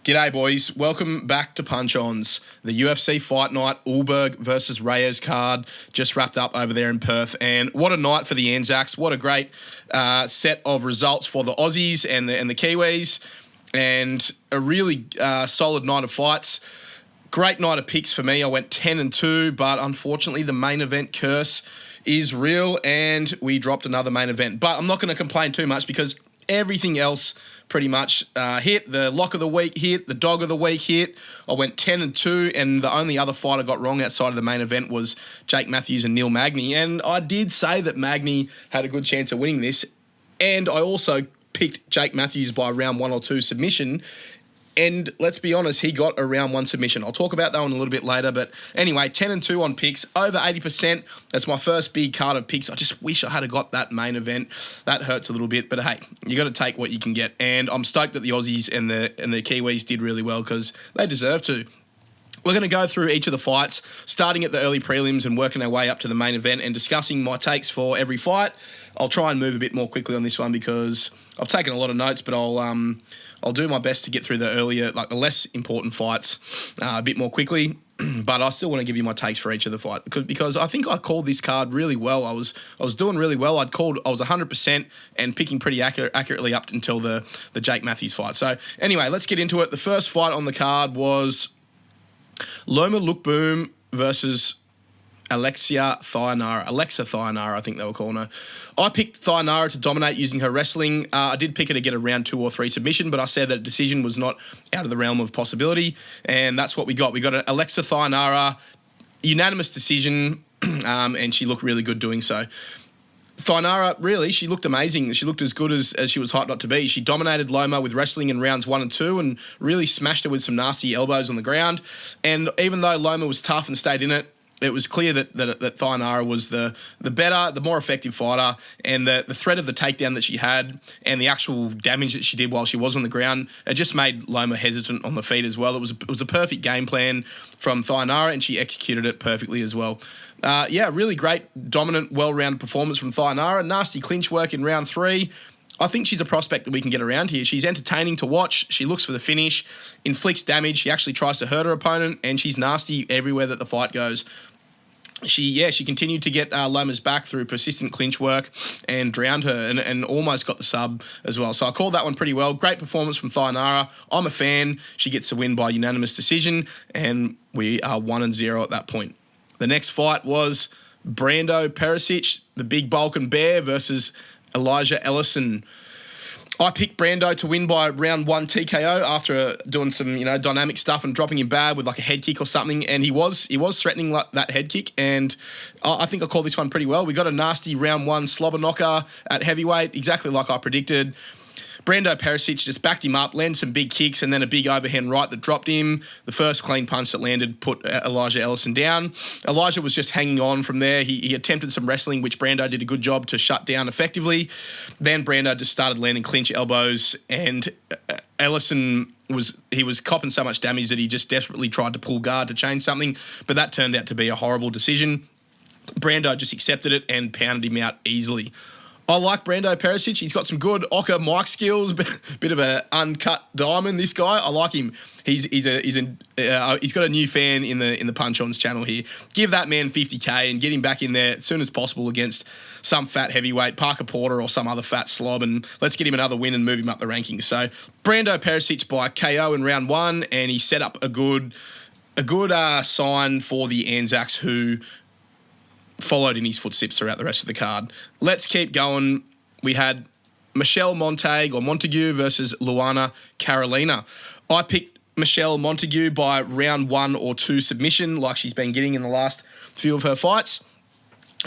G'day, boys. Welcome back to Punch-Ons. The UFC Fight Night Ulberg versus Reyes card just wrapped up over there in Perth. And what a night for the Anzacs. What a great set of results for the Aussies and the Kiwis. And a really solid night of fights. Great night of picks for me. I went 10-2, but unfortunately the main event curse is real and we dropped another main event. But I'm not going to complain too much because everything else pretty much hit. The lock of the week hit. The dog of the week hit. I went 10-2, and the only other fight I got wrong outside of the main event was Jake Matthews and Neil Magny. And I did say that Magny had a good chance of winning this, and I also picked Jake Matthews by round 1 or 2 submission. And let's be honest, he got a round 1 submission. I'll talk about that one a little bit later. But anyway, 10-2 on picks, over 80%. That's my first big card of picks. I just wish I had got that main event. That hurts a little bit. But hey, you got to take what you can get. And I'm stoked that the Aussies and the Kiwis did really well because they deserve to. We're going to go through each of the fights, starting at the early prelims and working our way up to the main event and discussing my takes for every fight. I'll try and move a bit more quickly on this one because I've taken a lot of notes, but I'll do my best to get through the earlier, like the less important fights a bit more quickly. But I still want to give you my takes for each of the fights because I think I called this card really well. I was doing really well. I was 100% and picking pretty accurately up until the Jake Matthews fight. So anyway, let's get into it. The first fight on the card was Loma Lookboonmee versus Alexia Thainara, I think they were calling her. I picked Thainara to dominate using her wrestling. I did pick her to get a round 2 or 3 submission, but I said that a decision was not out of the realm of possibility, and that's what we got. We got an Alexia Thainara unanimous decision, and she looked really good doing so. Thainara, really, she looked amazing. She looked as good as she was hyped up to be. She dominated Loma with wrestling in rounds 1 and 2 and really smashed her with some nasty elbows on the ground. And even though Loma was tough and stayed in it, it was clear that Thainara was the better, the more effective fighter, and the threat of the takedown that she had and the actual damage that she did while she was on the ground, it just made Loma hesitant on the feet as well. It was a perfect game plan from Thainara, and she executed it perfectly as well. Really great, dominant, well-rounded performance from Thainara. Nasty clinch work in round 3. I think she's a prospect that we can get around here. She's entertaining to watch. She looks for the finish, inflicts damage. She actually tries to hurt her opponent, and she's nasty everywhere that the fight goes. She continued to get Loma's back through persistent clinch work and drowned her and almost got the sub as well. So I called that one pretty well. Great performance from Thainara. I'm a fan. She gets the win by unanimous decision, and we are 1-0 at that point. The next fight was Brando Pericic, the big Balkan bear, versus Ellison. I picked Brando to win by round 1 TKO after doing some, dynamic stuff and dropping him bad with like a head kick or something. And he was threatening that head kick. And I think I called this one pretty well. We got a nasty round 1 slobber knocker at heavyweight, exactly like I predicted. Brando Pericic just backed him up, landed some big kicks, and then a big overhand right that dropped him. The first clean punch that landed put Ellison down. Elijah was just hanging on from there. He attempted some wrestling, which Brando did a good job to shut down effectively. Then Brando just started landing clinch elbows, and Ellison was copping so much damage that he just desperately tried to pull guard to change something, but that turned out to be a horrible decision. Brando just accepted it and pounded him out easily. I like Brando Pericic. He's got some good Ocker mic skills, bit of an uncut diamond. This guy, I like him. He's got a new fan in the Punch-Ons channel here. Give that man $50K and get him back in there as soon as possible against some fat heavyweight, Parker Porter or some other fat slob, and let's get him another win and move him up the rankings. So Brando Pericic by KO in round 1, and he set up a good sign for the Anzacs, who followed in his footsteps throughout the rest of the card. Let's keep going. We had Montague versus Luana Carolina. I picked Montague by round 1 or 2 submission, like she's been getting in the last few of her fights.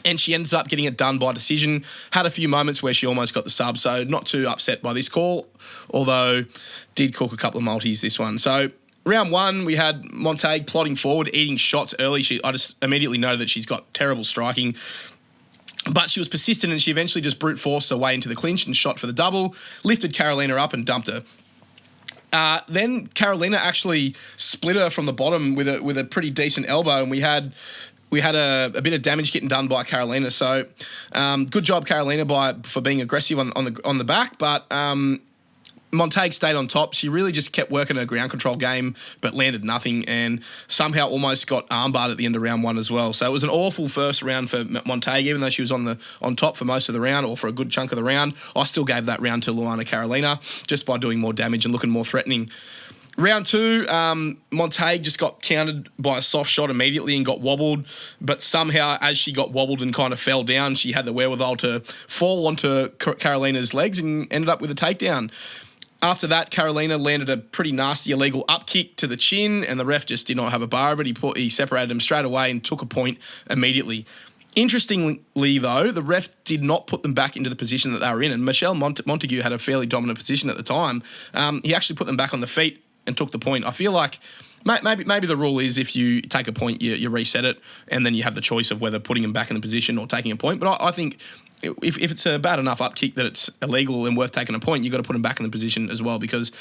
And she ends up getting it done by decision. Had a few moments where she almost got the sub, so not too upset by this call, although did cook a couple of multis this one. So round 1, we had Montague plotting forward, eating shots early. I just immediately noted that she's got terrible striking. But she was persistent, and she eventually just brute forced her way into the clinch and shot for the double, lifted Carolina up and dumped her. Then Carolina actually split her from the bottom with a pretty decent elbow, and we had a bit of damage getting done by Carolina. So good job, Carolina, for being aggressive on the back, but Montague stayed on top. She really just kept working her ground control game, but landed nothing, and somehow almost got armbarred at the end of round 1 as well. So it was an awful first round for Montague, even though she was on top for most of the round, or for a good chunk of the round. I still gave that round to Luana Carolina, just by doing more damage and looking more threatening. Round 2, Montague just got countered by a soft shot immediately and got wobbled, but somehow as she got wobbled and kind of fell down, she had the wherewithal to fall onto Carolina's legs and ended up with a takedown. After that, Carolina landed a pretty nasty illegal up kick to the chin, and the ref just did not have a bar of it. He separated him straight away and took a point immediately. Interestingly, though, the ref did not put them back into the position that they were in, and Michelle Montague had a fairly dominant position at the time. He actually put them back on the feet and took the point. I feel like maybe the rule is if you take a point, you reset it, and then you have the choice of whether putting them back in the position or taking a point. But I think if it's a bad enough up kick that it's illegal and worth taking a point, you've got to put them back in the position as well, because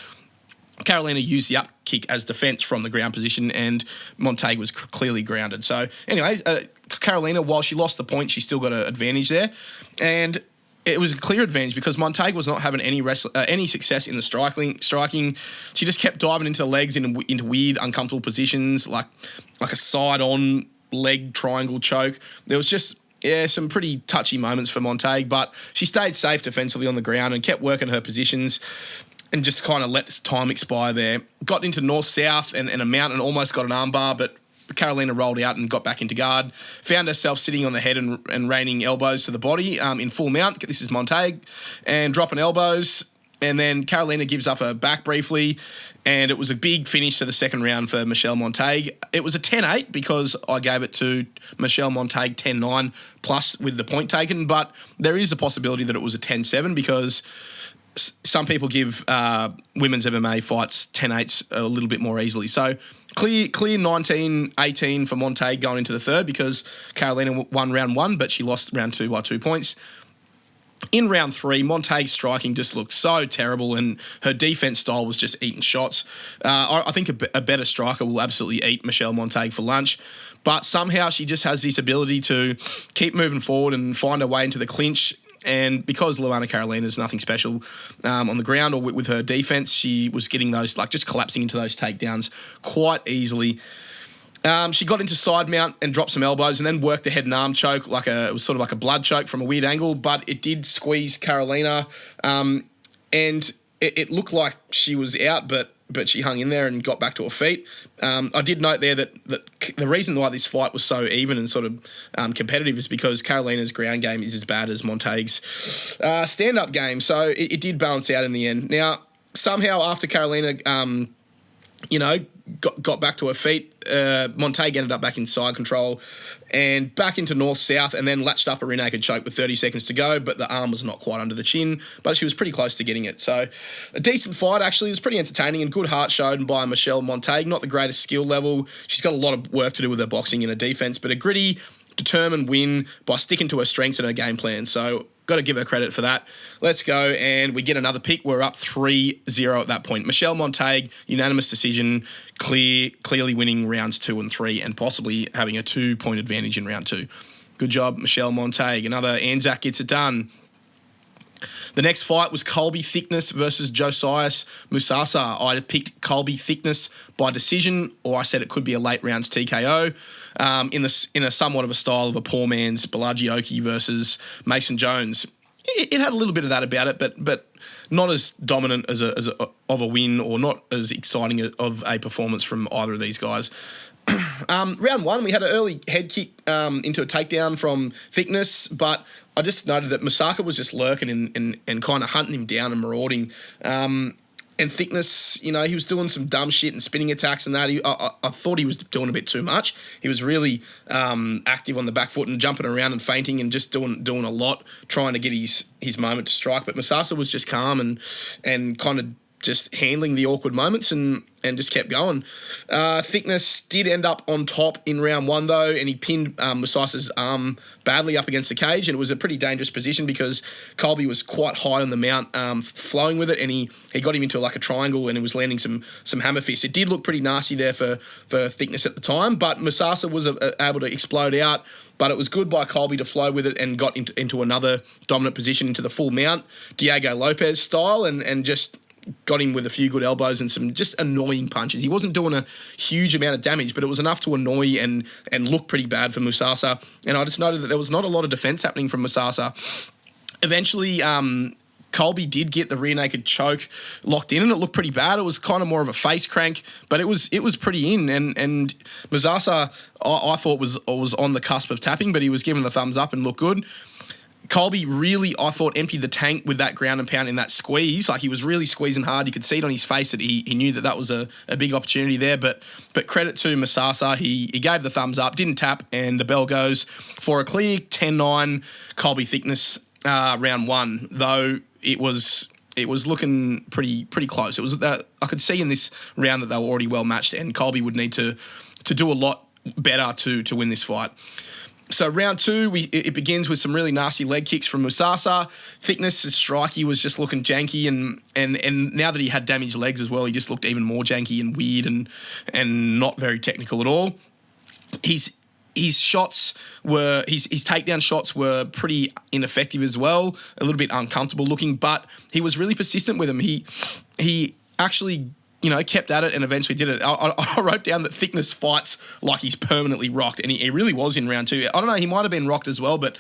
Carolina used the up kick as defence from the ground position, and Montague was clearly grounded. So anyways, Carolina, while she lost the point, she still got an advantage there. And it was a clear advantage because Montague was not having any success in the striking. She just kept diving into the legs into weird, uncomfortable positions, like a side-on leg triangle choke. There was just some pretty touchy moments for Montague, but she stayed safe defensively on the ground and kept working her positions and just kind of let time expire there. Got into north-south and a mount and almost got an armbar, but Carolina rolled out and got back into guard. Found herself sitting on the head and raining elbows to the body in full mount. This is Montague. And dropping elbows. And then Carolina gives up her back briefly, and it was a big finish to the second round for Michelle Montague. It was a 10-8 because I gave it to Michelle Montague 10-9 plus with the point taken, but there is a possibility that it was a 10-7 because some people give women's MMA fights 10-8s a little bit more easily. So clear 19-18 for Montague going into the third because Carolina won round 1, but she lost round 2 by 2 points. In round 3, Montague's striking just looked so terrible, and her defense style was just eating shots. I think a better striker will absolutely eat Michelle Montague for lunch, but somehow she just has this ability to keep moving forward and find her way into the clinch. And because Luana Carolina is nothing special on the ground or with her defense, she was getting those, just collapsing into those takedowns quite easily. She got into side mount and dropped some elbows and then worked the head and arm choke it was sort of like a blood choke from a weird angle, but it did squeeze Carolina. And it looked like she was out, but she hung in there and got back to her feet. I did note there that the reason why this fight was so even and sort of competitive is because Carolina's ground game is as bad as Montague's stand-up game. So it did balance out in the end. Now, somehow after Carolina, got back to her feet, Montague ended up back in side control and back into north-south and then latched up a rear naked choke with 30 seconds to go, but the arm was not quite under the chin, but she was pretty close to getting it. So a decent fight, actually. It was pretty entertaining and good heart shown by Michelle Montague. Not the greatest skill level. She's got a lot of work to do with her boxing and her defense, but a gritty, determined win by sticking to her strengths and her game plan. So got to give her credit for that. Let's go, and we get another pick. We're up 3-0 at that point. Michelle Montague, unanimous decision, clearly winning rounds 2 and 3 and possibly having a 2-point advantage in round 2. Good job, Michelle Montague. Another Anzac gets it done. The next fight was Colby Thicknesse versus Josias Musasa. I picked Colby Thicknesse by decision, or I said it could be a late rounds TKO, in a somewhat of a style of a poor man's Belagioki versus Mason Jones. It had a little bit of that about it, but not as dominant as a win, or not as exciting of a performance from either of these guys. Round 1, we had an early head kick into a takedown from Thicknesse, but I just noted that Musasa was just lurking and kind of hunting him down and marauding. And Thicknesse, he was doing some dumb shit and spinning attacks and that. I thought he was doing a bit too much. He was really active on the back foot and jumping around and feinting and just doing a lot, trying to get his moment to strike. But Musasa was just calm and kind of just handling the awkward moments and just kept going. Thicknesse did end up on top in round 1, though, and he pinned Musasa's arm badly up against the cage, and it was a pretty dangerous position because Colby was quite high on the mount, flowing with it, and he got him into a triangle, and it was landing some hammer fists. It did look pretty nasty there for Thicknesse at the time, but Musasa was able to explode out, but it was good by Colby to flow with it and got into another dominant position into the full mount, Diego Lopez style, and just got him with a few good elbows and some just annoying punches. He wasn't doing a huge amount of damage, but it was enough to annoy and look pretty bad for Musasa. And I just noted that there was not a lot of defense happening from Musasa. Eventually, Colby did get the rear naked choke locked in, and it looked pretty bad. It was kind of more of a face crank, but it was pretty in. And Musasa, I thought was on the cusp of tapping, but he was given the thumbs up and looked good. Colby really, I thought, emptied the tank with that ground and pound in that squeeze. Like, he was really squeezing hard. You could see it on his face that he knew that was a big opportunity there. But credit to Musasa, he gave the thumbs up, didn't tap, and the bell goes for a clear 10-9 Colby Thicknesse round one, though it was looking pretty close. It was that I could see in this round that they were already well matched, and Colby would need to do a lot better to win this fight. So round two, it begins with some really nasty leg kicks from Musasa. Thicknesse's strikey was just looking janky, and now that he had damaged legs as well, he just looked even more janky and weird and not very technical at all. His shots were his takedown shots were pretty ineffective as well, a little bit uncomfortable looking, but he was really persistent with them. He actually, kept at it and eventually did it. I wrote down that Thicknesse fights like he's permanently rocked, and he really was in round two. I don't know, he might have been rocked as well, but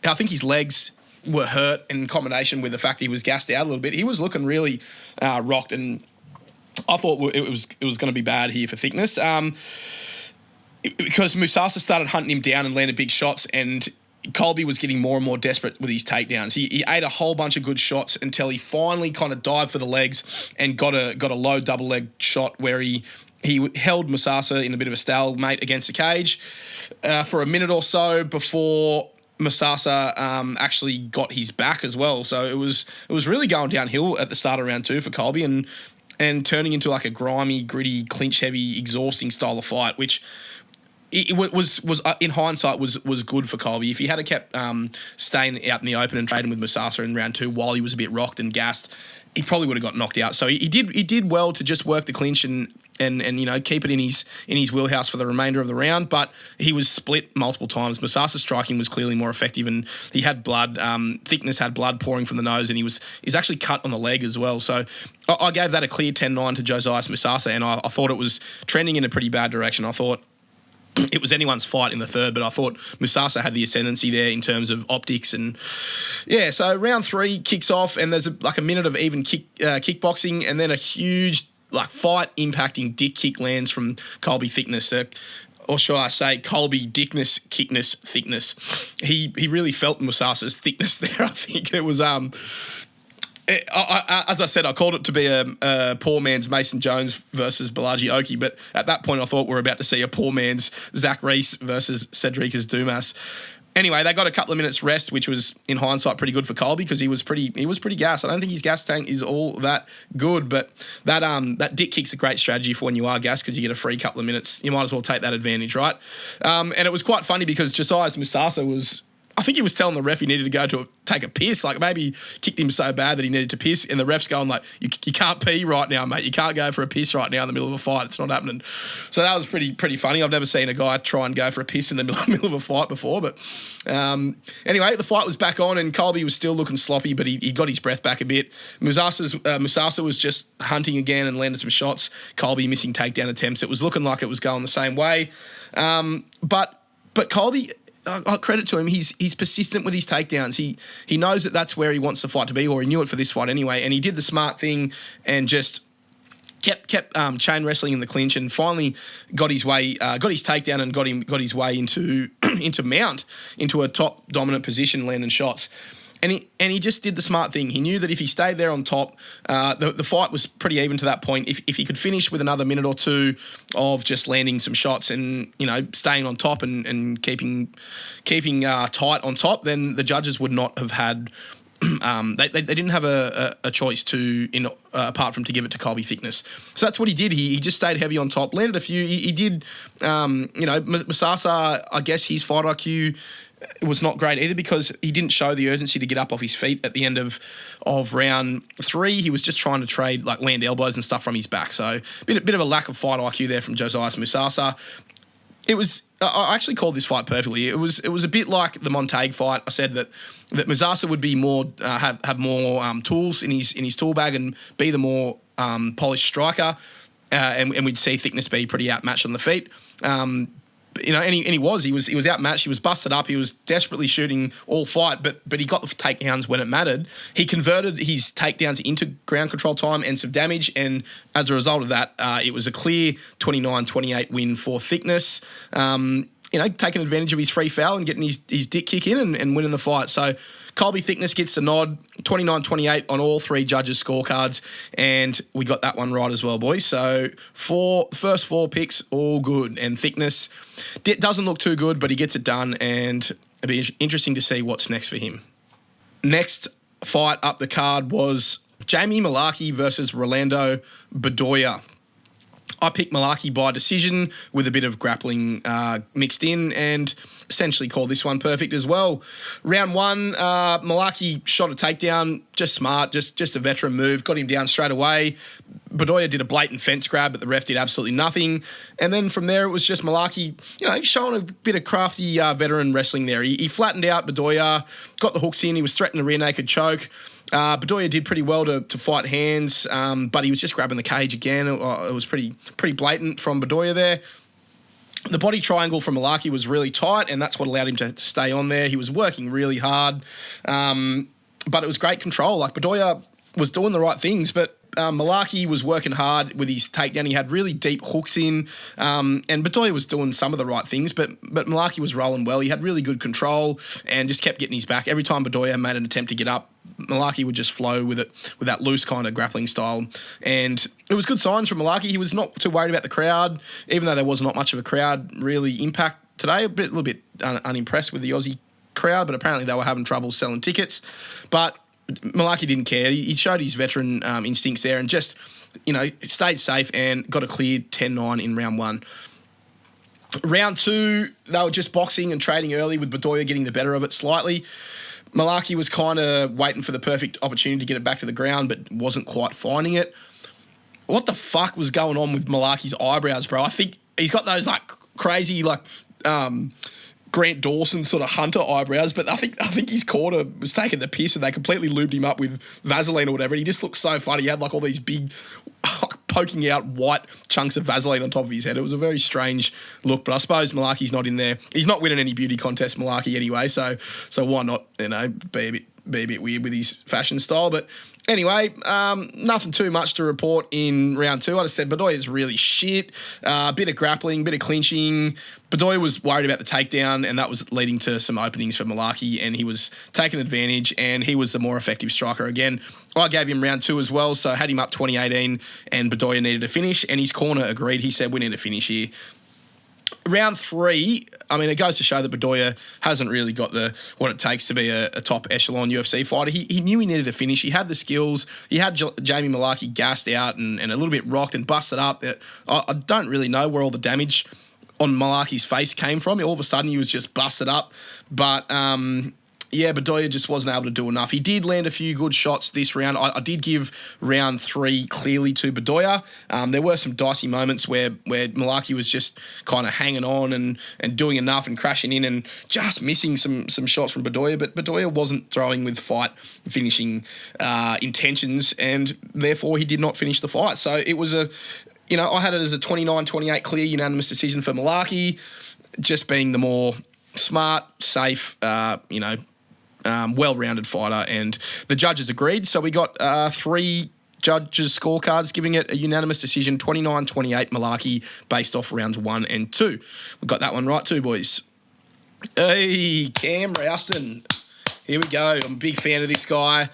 I think his legs were hurt in combination with the fact that he was gassed out a little bit. He was looking really rocked, and I thought it was going to be bad here for Thicknesse. Because Musasa started hunting him down and landed big shots, and Colby was getting more and more desperate with his takedowns. He ate a whole bunch of good shots until he finally kind of dived for the legs and got a low double leg shot where he held Musasa in a bit of a stalemate against the cage for a minute or so before Musasa actually got his back as well. So it was really going downhill at the start of round two for Colby and turning into like a grimy, gritty, clinch-heavy, exhausting style of fight, which it was in hindsight was good for Colby. If he had kept staying out in the open and trading with Musasa in round two while he was a bit rocked and gassed, he probably would have got knocked out. So he did well to just work the clinch and keep it in his wheelhouse for the remainder of the round. But he was split multiple times. Musasa's striking was clearly more effective, and he had blood. Thicknesse had blood pouring from the nose, and he's actually cut on the leg as well. So I gave that a clear 10-9 to Josias Musasa, and I thought it was trending in a pretty bad direction. I thought it was anyone's fight in the third, but I thought Musasa had the ascendancy there in terms of optics. And yeah, so round three kicks off, and there's a minute of even kickboxing, and then a huge fight impacting dick kick lands from Colby Thicknesse. Or should I say Colby Dickness, Kickness, Thicknesse. He really felt Musasa's thickness there. I think it was as I said, I called it to be a poor man's Mason Jones versus Balaji Oki, but at that point I thought we were about to see a poor man's Zach Reyes versus Cedricus Dumas. Anyway, they got a couple of minutes rest, which was in hindsight pretty good for Colby because he was pretty gassed. I don't think his gas tank is all that good, but that dick kick's a great strategy for when you are gassed because you get a free couple of minutes. You might as well take that advantage, right? And it was quite funny because Josias Musasa I think he was telling the ref he needed to go to take a piss. Like, maybe kicked him so bad that he needed to piss, and the ref's going like, you can't pee right now, mate. You can't go for a piss right now in the middle of a fight. It's not happening. So that was pretty funny. I've never seen a guy try and go for a piss in the middle of a fight before. But anyway, the fight was back on, and Colby was still looking sloppy, but he got his breath back a bit. Musasa was just hunting again and landed some shots. Colby missing takedown attempts. It was looking like it was going the same way. But Colby, credit to him, he's persistent with his takedowns. He knows that that's where he wants the fight to be, or he knew it for this fight anyway, and he did the smart thing and just kept chain wrestling in the clinch, and finally got his takedown and got his way into mount into a top dominant position, landing shots. And he just did the smart thing. He knew that if he stayed there on top, the fight was pretty even to that point. If he could finish with another minute or two of just landing some shots and staying on top and keeping tight on top, then the judges would not have had. They didn't have a choice apart from to give it to Colby Thicknesse. So that's what he did. He just stayed heavy on top, landed a few. He did. Musasa, I guess his fight IQ. It was not great either because he didn't show the urgency to get up off his feet at the end of round three. He was just trying to trade, land elbows and stuff from his back. So bit of a lack of fight IQ there from Josias Musasa. it was. I actually called this fight perfectly. It was a bit like the Montague fight. I said that Musasa would be more have more tools in his tool bag and be the more polished striker, and we'd see Thicknesse be pretty outmatched on the feet. And he was outmatched. He was busted up. He was desperately shooting all fight, but he got the takedowns when it mattered. He converted his takedowns into ground control time and some damage, and as a result of that, it was a clear 29-28 win for Thicknesse. Taking advantage of his free foul and getting his dick kick in and winning the fight. So Colby Thicknesse gets the nod, 29-28 on all three judges' scorecards, and we got that one right as well, boys. So first four picks, all good. And Thicknesse doesn't look too good, but he gets it done, and it'll be interesting to see what's next for him. Next fight up the card was Jamie Mullarkey versus Rolando Bedoya. I picked Mullarkey by decision with a bit of grappling mixed in, and essentially called this one perfect as well. Round one, Mullarkey shot a takedown, just smart, just a veteran move, got him down straight away. Bedoya did a blatant fence grab, but the ref did absolutely nothing. And then from there, it was just Mullarkey, showing a bit of crafty veteran wrestling there. He flattened out Bedoya, got the hooks in, he was threatening a rear naked choke. Bedoya did pretty well to fight hands, but he was just grabbing the cage again. It was pretty blatant from Bedoya there. The body triangle from Mullarkey was really tight, and that's what allowed him to stay on there. He was working really hard, but it was great control. Like, Bedoya was doing the right things, but Mullarkey was working hard with his takedown. He had really deep hooks in, and Bedoya was doing some of the right things, but Mullarkey was rolling well. He had really good control and just kept getting his back. Every time Bedoya made an attempt to get up, Mullarkey would just flow with it, with that loose kind of grappling style. And it was good signs from Mullarkey. He was not too worried about the crowd, even though there was not much of a crowd really impact today. A little bit unimpressed with the Aussie crowd, but apparently they were having trouble selling tickets. But Mullarkey didn't care. He showed his veteran instincts there and just, stayed safe and got a clear 10-9 in round one. Round two, they were just boxing and trading early with Bedoya getting the better of it slightly. Mullarkey was kind of waiting for the perfect opportunity to get it back to the ground, but wasn't quite finding it. What the fuck was going on with Mullarkey's eyebrows, bro? I think he's got those crazy Grant Dawson sort of hunter eyebrows, but I think his corner was taking the piss and they completely lubed him up with Vaseline or whatever. And he just looked so funny. He had all these big poking out white chunks of Vaseline on top of his head. It was a very strange look, but I suppose Mullarkey's not in there. He's not winning any beauty contest, Mullarkey, anyway, so why not, be a bit weird with his fashion style. But anyway, nothing too much to report in round two. I just said Bedoya's really shit. A bit of grappling, bit of clinching. Bedoya was worried about the takedown, and that was leading to some openings for Mullarkey, and he was taking advantage, and he was the more effective striker again. I gave him round two as well, so I had him up 2018, and Bedoya needed a finish, and his corner agreed. He said, we need a finish here. Round three, it goes to show that Bedoya hasn't really got what it takes to be a top echelon UFC fighter. He knew he needed a finish. He had the skills. He had Jamie Mullarkey gassed out and a little bit rocked and busted up. I don't really know where all the damage on Mullarkey's face came from. All of a sudden, he was just busted up. But Bedoya just wasn't able to do enough. He did land a few good shots this round. I did give round three clearly to Bedoya. There were some dicey moments where Mullarkey was just kind of hanging on and doing enough and crashing in and just missing some shots from Bedoya. But Bedoya wasn't throwing with fight finishing intentions, and therefore he did not finish the fight. So it was I had it as a 29-28 clear unanimous decision for Mullarkey, just being the more smart, safe, well-rounded fighter, and the judges agreed. So we got three judges' scorecards giving it a unanimous decision, 29-28 Mullarkey, based off rounds 1 and 2. We got that one right too, boys. Hey, Cam Rowston. Here we go. I'm a big fan of this guy.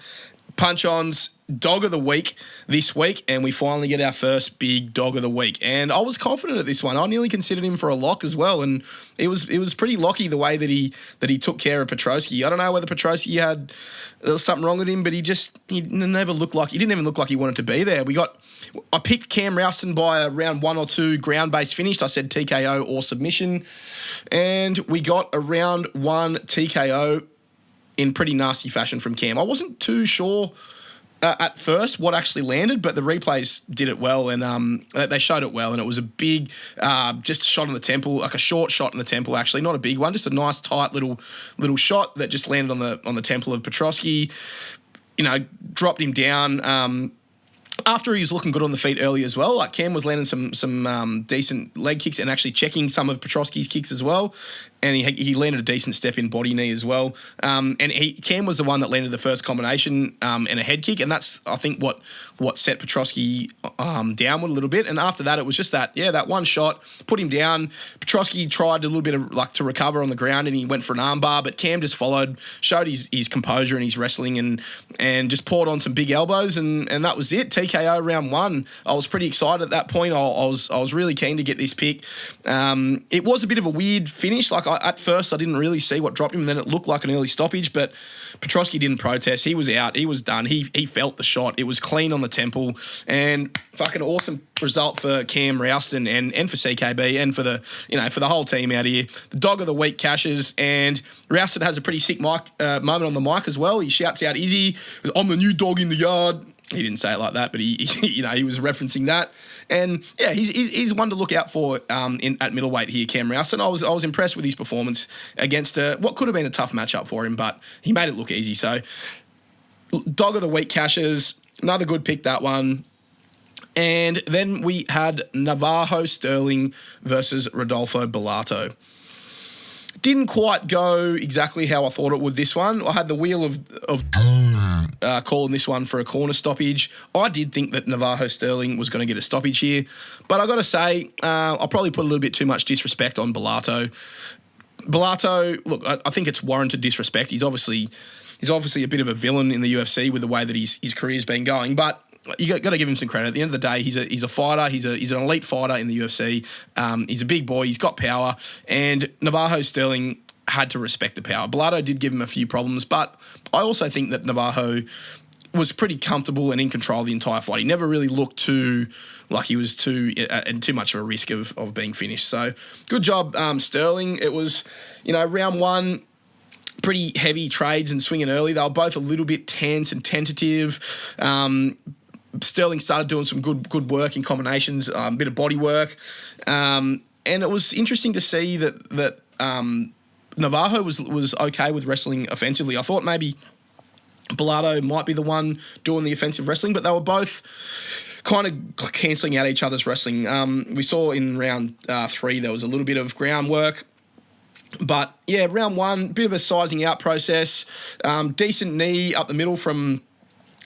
Punch-On's Dog of the Week this week, and we finally get our first big Dog of the Week. And I was confident at this one. I nearly considered him for a lock as well, and it was pretty locky the way that he took care of Petroski. I don't know whether Petroski there was something wrong with him, but he didn't even look like he wanted to be there. I picked Cam Rowston by a round 1 or 2 ground-based finished. I said TKO or submission, and we got a round 1 TKO in pretty nasty fashion from Cam. I wasn't too sure at first what actually landed, but the replays did it well, and they showed it well, and it was a big, just shot on the temple, like a short shot in the temple, actually, not a big one, just a nice tight little shot that just landed on the temple of Petroski. Dropped him down. After he was looking good on the feet early as well, like Cam was landing some decent leg kicks and actually checking some of Petroski's kicks as well. And he landed a decent step in body knee as well. And Cam was the one that landed the first combination and a head kick, and that's, I think, what set Petroski downward a little bit. And after that, it was just that one shot, put him down. Petroski tried a little bit of to recover on the ground, and he went for an armbar, but Cam just followed, showed his composure and his wrestling, and just poured on some big elbows, and that was it. TKO round 1. I was pretty excited at that point. I was really keen to get this pick. It was a bit of a weird finish. Like at first, I didn't really see what dropped him, and then it looked like an early stoppage, but Petroski didn't protest. He was out. He was done. He felt the shot. It was clean on the temple, and fucking awesome result for Cam, Rowston, and for CKB, and for the whole team out here. The dog of the week cashes, and Rowston has a pretty sick moment on the mic as well. He shouts out, "Izzy, I'm the new dog in the yard." He didn't say it like that, but he was referencing that. And yeah, he's one to look out for at middleweight here, Cam Rowston. I was impressed with his performance against what could have been a tough matchup for him, but he made it look easy. So, dog of the week cashes, another good pick, that one. And then we had Navajo Stirling versus Rodolfo Bellato. Didn't quite go exactly how I thought it would, this one. I had the wheel of calling this one for a corner stoppage. I did think that Navajo Stirling was going to get a stoppage here, but I got to say, I'll probably put a little bit too much disrespect on Bellato. Bellato, look, I think it's warranted disrespect. He's obviously a bit of a villain in the UFC with the way that his career's been going, but you got to give him some credit. At the end of the day, he's a fighter. He's an elite fighter in the UFC. He's a big boy. He's got power, and Navajo Stirling had to respect the power. Bellato did give him a few problems, but I also think that Navajo was pretty comfortable and in control of the entire fight. He never really looked too like he was too much of a risk of being finished. So good job, Stirling. It was, round 1. Pretty heavy trades and swinging early. They were both a little bit tense and tentative. Stirling started doing some good work in combinations, a bit of body work. And it was interesting to see that Navajo was okay with wrestling offensively. I thought maybe Bellato might be the one doing the offensive wrestling, but they were both kind of cancelling out each other's wrestling. We saw in round 3 there was a little bit of groundwork. But, yeah, round 1, bit of a sizing out process. Decent knee up the middle from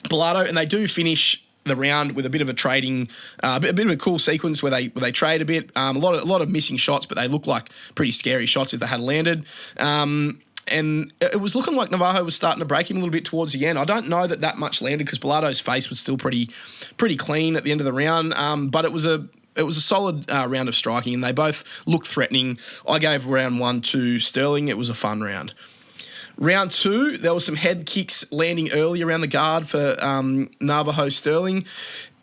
Bellato, and they do finish the round with a bit of a trading, a bit of a cool sequence where they trade a bit. A lot of missing shots, but they look like pretty scary shots if they had landed. And it was looking like Navajo was starting to break him a little bit towards the end. I don't know that much landed because Bellato's face was still pretty clean at the end of the round. But it was a solid round of striking, and they both looked threatening. I gave round 1 to Stirling. It was a fun round. Round 2, there was some head kicks landing early around the guard for Navajo Stirling.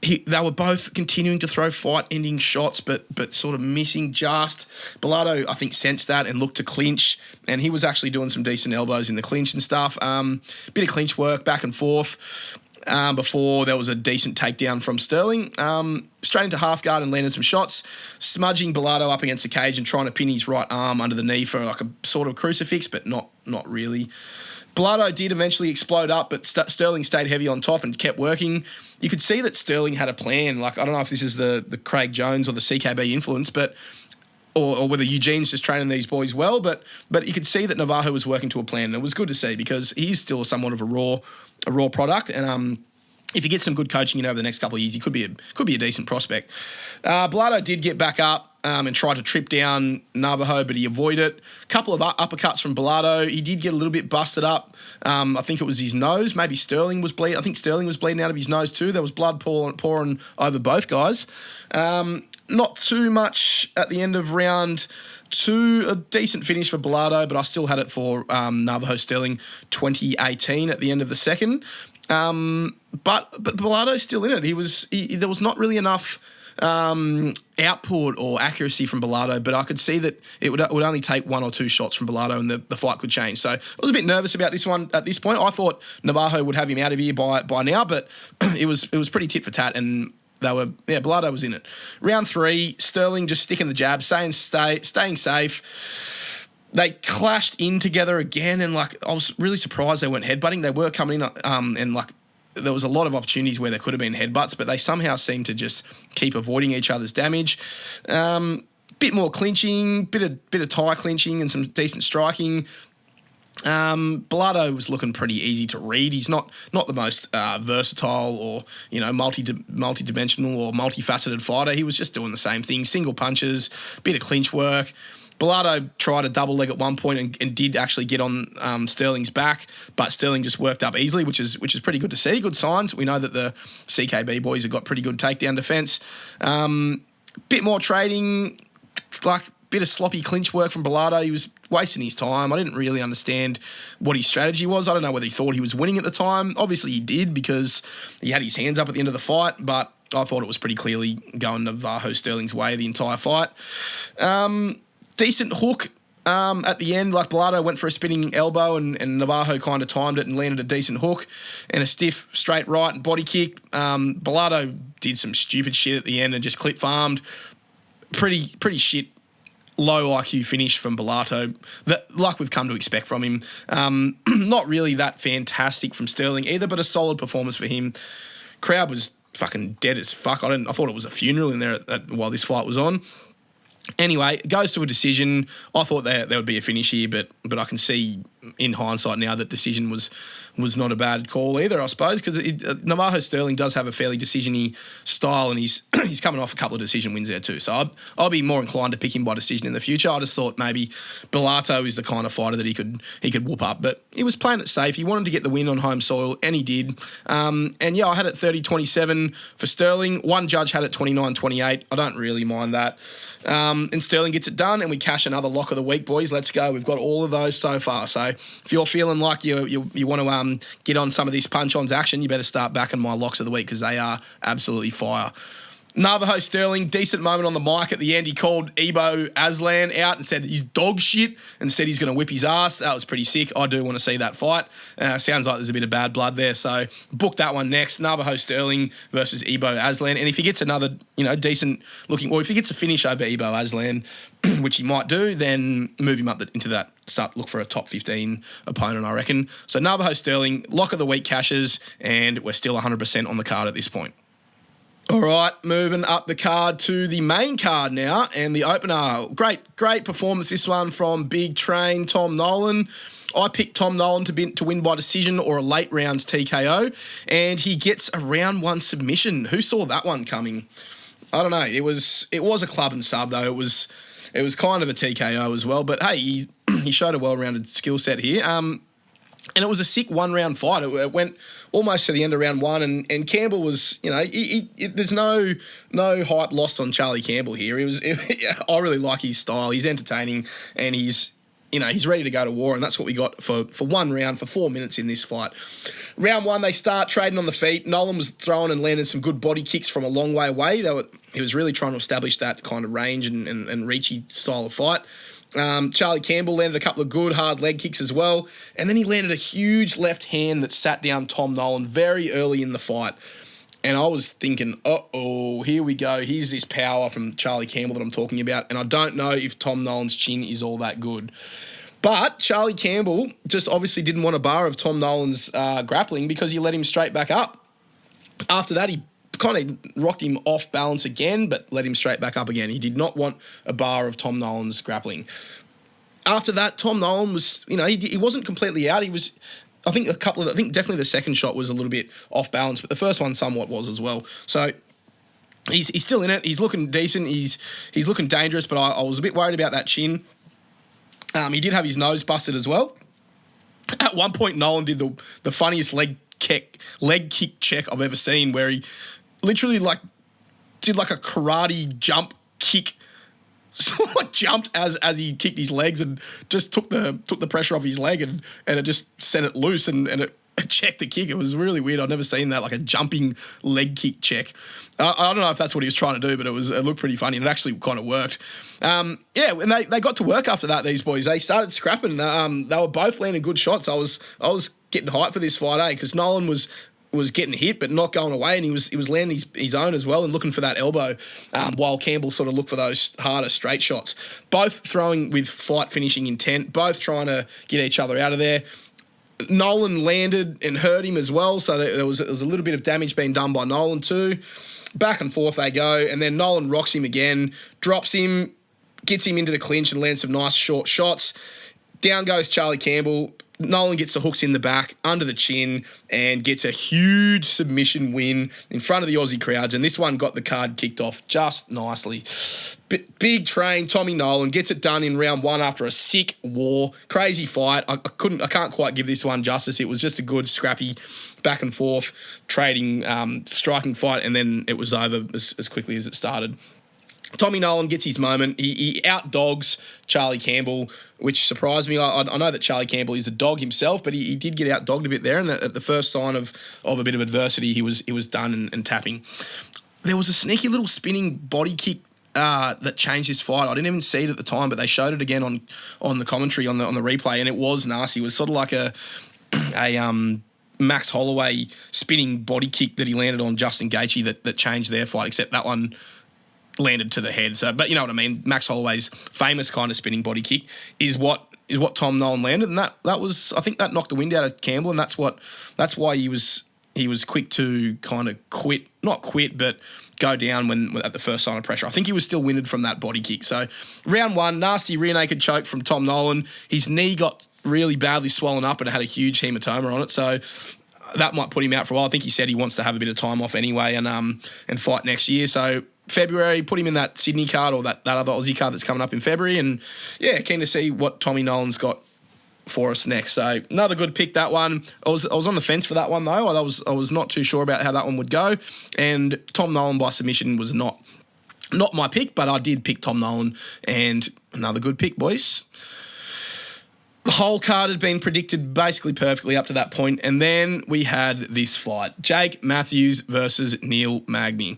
They were both continuing to throw fight-ending shots, but sort of missing just. Bellato, I think, sensed that and looked to clinch, and he was actually doing some decent elbows in the clinch and stuff. Bit of clinch work back and forth. Before there was a decent takedown from Stirling. Straight into half guard and landed some shots, smudging Bellato up against the cage and trying to pin his right arm under the knee for like a sort of crucifix, but not really. Bellato did eventually explode up, but Stirling stayed heavy on top and kept working. You could see that Stirling had a plan. Like, I don't know if this is the Craig Jones or the CKB influence, but or whether Eugene's just training these boys well, but you could see that Navajo was working to a plan, and it was good to see because he's still somewhat of a raw product, and if he gets some good coaching over the next couple of years, he could be a decent prospect. Bellato did get back up and tried to trip down Navajo, but he avoided it. A couple of uppercuts from Bellato. He did get a little bit busted up. I think it was his nose. Maybe Stirling was bleeding. I think Stirling was bleeding out of his nose too. There was blood pouring over both guys. Not too much at the end of round 2. A decent finish for Bellato, but I still had it for Navajo Stirling 2018 at the end of the second. But Bellato's still in it. There was not really enough output or accuracy from Bellato, but I could see that it would only take 1 or 2 shots from Bellato and the fight could change. So I was a bit nervous about this one at this point. I thought Navajo would have him out of here by now, but it was pretty tit for tat, and Bellato was in it. Round 3, Stirling just sticking the jab, staying safe. They clashed in together again, and I was really surprised they weren't headbutting. They were coming in, and there was a lot of opportunities where there could have been headbutts, but they somehow seemed to just keep avoiding each other's damage. Bit more clinching, bit of tie clinching, and some decent striking. Bellato was looking pretty easy to read. He's not the most versatile or multi-dimensional or multifaceted fighter. He was just doing the same thing: single punches, bit of clinch work. Bellato tried a double leg at one point and did actually get on Stirling's back, but Stirling just worked up easily, which is pretty good to see. Good signs. We know that the CKB boys have got pretty good takedown defence. Bit more trading, bit of sloppy clinch work from Bellato. He was wasting his time. I didn't really understand what his strategy was. I don't know whether he thought he was winning at the time. Obviously he did, because he had his hands up at the end of the fight, but I thought it was pretty clearly going Navajo Stirling's way the entire fight. Decent hook at the end. Bellato went for a spinning elbow and Navajo kind of timed it and landed a decent hook and a stiff straight right and body kick. Bellato did some stupid shit at the end and just clip farmed. Pretty shit, low IQ finish from Bellato, like we've come to expect from him. Not really that fantastic from Stirling either, but a solid performance for him. Crowd was fucking dead as fuck. I thought it was a funeral in there while this fight was on. Anyway, it goes to a decision. I thought there would be a finish here, but I can see in hindsight now that decision was not a bad call either, I suppose, because Navajo Stirling does have a fairly decision-y style, and he's coming off a couple of decision wins there too. So I'll be more inclined to pick him by decision in the future. I just thought maybe Bellato is the kind of fighter that he could whoop up, but he was playing it safe. He wanted to get the win on home soil, and he did. I had it 30-27 for Stirling. One judge had it 29-28. I don't really mind that. And Stirling gets it done, and we cash another lock of the week, boys. Let's go. We've got all of those so far. So if you're feeling like you want to get on some of this punch-ons action, you better start backing my locks of the week, because they are absolutely fire. Navajo Stirling, decent moment on the mic at the end. He called Ebo Aslan out and said he's dog shit and said he's going to whip his ass. That was pretty sick. I do want to see that fight. Sounds like there's a bit of bad blood there. So book that one next. Navajo Stirling versus Ebo Aslan. And if he gets another, decent looking, or if he gets a finish over Ebo Aslan, which he might do, then move him up into that. Look for a top 15 opponent, I reckon. So Navajo Stirling, lock of the week cashes, and we're still 100% on the card at this point. All right, moving up the card to the main card now, and the opener. Great performance, this one from Big Train Tom Nolan. I picked Tom Nolan to win by decision or a late rounds TKO, and he gets a round 1 submission. Who saw that one coming? I don't know. It was a club and sub though. It was kind of a TKO as well. But hey, he showed a well-rounded skill set here. And it was a sick 1-round fight. It went almost to the end of round 1, and Campbell was, there's no hype lost on Charlie Campbell here. I really like his style. He's entertaining, and he's ready to go to war, and that's what we got for 1 round, for 4 minutes in this fight. Round 1, they start trading on the feet. Nolan was throwing and landing some good body kicks from a long way away. He was really trying to establish that kind of range and reachy style of fight. Charlie Campbell landed a couple of good hard leg kicks as well, and then he landed a huge left hand that sat down Tom Nolan very early in the fight. And I was thinking, here we go. Here's this power from Charlie Campbell that I'm talking about, and I don't know if Tom Nolan's chin is all that good. But Charlie Campbell just obviously didn't want a bar of Tom Nolan's grappling, because he let him straight back up. After that, he kind of rocked him off balance again, but let him straight back up again. He did not want a bar of Tom Nolan's grappling. After that, Tom Nolan was, he wasn't completely out. He was, I think definitely the second shot was a little bit off balance, but the first one somewhat was as well. So he's still in it. He's looking decent. He's looking dangerous, but I was a bit worried about that chin. He did have his nose busted as well. At one point, Nolan did the funniest leg kick check I've ever seen, where he literally did a karate jump kick, jumped as he kicked his legs and just took the pressure off his leg and it just sent it loose and it check the kick. It was really weird. I'd never seen that, like a jumping leg kick check. I don't know if that's what he was trying to do, but it looked pretty funny, and it actually kind of worked. And they got to work after that, these boys. They started scrapping. They were both landing good shots. I was getting hyped for this fight, because Nolan was getting hit but not going away, and he was landing his own as well and looking for that elbow, while Campbell sort of looked for those harder straight shots. Both throwing with fight finishing intent, both trying to get each other out of there. Nolan landed and hurt him as well, so there was a little bit of damage being done by Nolan too. Back and forth they go, and then Nolan rocks him again, drops him, gets him into the clinch and lands some nice short shots. Down goes Charlie Campbell. Nolan gets the hooks in the back, under the chin, and gets a huge submission win in front of the Aussie crowds. And this one got the card kicked off just nicely. Big train, Tommy Nolan gets it done in round 1 after a sick war. Crazy fight. I can't quite give this one justice. It was just a good, scrappy, back and forth, trading, striking fight, and then it was over as quickly as it started. Tommy Nolan gets his moment. He outdogs Charlie Campbell, which surprised me. I know that Charlie Campbell is a dog himself, but he did get outdogged a bit there. And at the first sign of a bit of adversity, he was done and tapping. There was a sneaky little spinning body kick that changed this fight. I didn't even see it at the time, but they showed it again on the commentary on the replay, and it was nasty. It was sort of like a Max Holloway spinning body kick that he landed on Justin Gaethje that changed their fight, except that one landed to the head. So, but you know what I mean. Max Holloway's famous kind of spinning body kick is what Tom Nolan landed, and that was, I think that knocked the wind out of Campbell, and that's why he was quick to kind of not quit, but go down when at the first sign of pressure. I think he was still winded from that body kick. So, round 1, nasty rear naked choke from Tom Nolan. His knee got really badly swollen up and had a huge hematoma on it. So, that might put him out for a while. I think he said he wants to have a bit of time off anyway and fight next year. So, February, put him in that Sydney card or that other Aussie card that's coming up in February. And, yeah, keen to see what Tommy Nolan's got for us next. So, another good pick, that one. I was on the fence for that one, though. I was not too sure about how that one would go. And Tom Nolan by submission was not my pick, but I did pick Tom Nolan. And another good pick, boys. The whole card had been predicted basically perfectly up to that point. And then we had this fight. Jake Matthews versus Neil Magny.